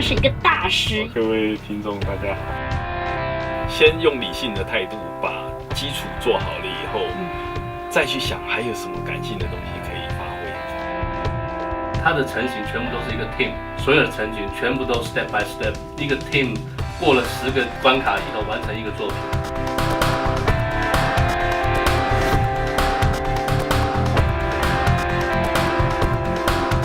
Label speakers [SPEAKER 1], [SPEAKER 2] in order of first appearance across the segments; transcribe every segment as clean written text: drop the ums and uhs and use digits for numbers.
[SPEAKER 1] 是一个大师。
[SPEAKER 2] 各位听众大家好，先用理性的态度把基础做好了以后，再去想还有什么感性的东西可以发挥。
[SPEAKER 3] 它的成型全部都是一个 team， 所有的成型全部都 step by step， 一个 team 过了10个关卡以后完成一个作品。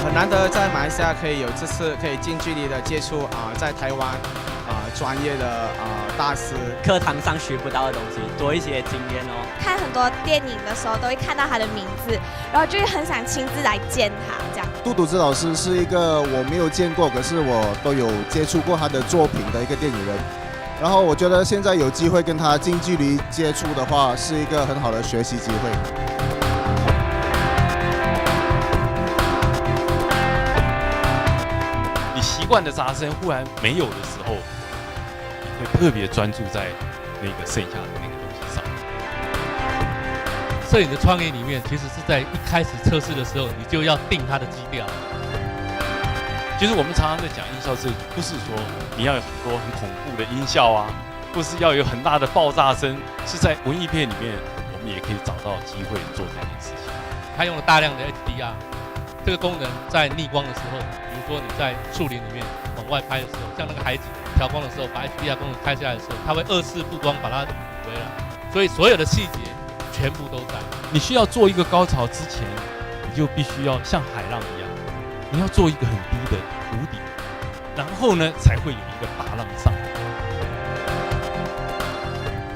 [SPEAKER 4] 很难得在马来西亚可以有这次可以近距离的接触在台湾专业的大师，
[SPEAKER 5] 课堂上学不到的东西，多一些经验哦。
[SPEAKER 6] 看很多电影的时候都会看到他的名字，然后就会很想亲自来见他这样。
[SPEAKER 7] 杜笃之老师是一个我没有见过，可是我都有接触过他的作品的一个电影人。然后我觉得现在有机会跟他近距离接触的话，是一个很好的学习机会。
[SPEAKER 8] 你习惯的扎声忽然没有的时候，你会特别专注在那个剩下的那个东西上。
[SPEAKER 9] 摄影的创意里面，其实是在一开始测试的时候，你就要定它的基调。
[SPEAKER 8] 其实我们常常在讲音效设计，不是说你要有很多很恐怖的音效啊，不是要有很大的爆炸声，是在文艺片里面，我们也可以找到机会做这件事情。
[SPEAKER 9] 它用了大量的 HDR， 这个功能在逆光的时候，比如说你在树林里面往外拍的时候，像那个海景调光的时候，把 HDR 功能开下来的时候，它会2次布光把它补回来，所以所有的细节全部都在。
[SPEAKER 8] 你需要做一个高潮之前，你就必须要像海浪一样，你要做一个很低的谷底，然后呢才会有一个大浪上来。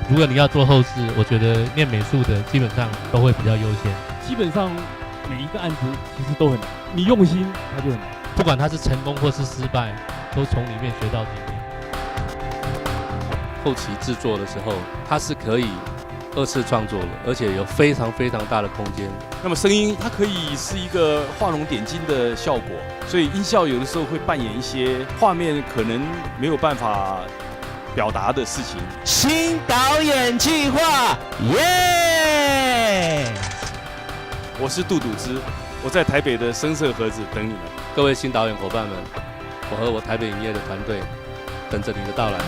[SPEAKER 9] 如果你要做后置，我觉得念美术的基本上都会比较优先。
[SPEAKER 10] 基本上每一个案子其实都很难，你用心它就很难。
[SPEAKER 9] 不管它是成功或是失败，都从里面学到经验。
[SPEAKER 3] 后期制作的时候，它是可以2次创作的，而且有非常非常大的空间。
[SPEAKER 8] 那么声音它可以是一个画龙点睛的效果，所以音效有的时候会扮演一些画面可能没有办法表达的事情。
[SPEAKER 5] 新导演计划，耶！
[SPEAKER 8] 我是杜笃之，我在台北的声色盒子等你们。
[SPEAKER 3] 各位新导演伙伴们，我和我台北影业的团队等着你的到来。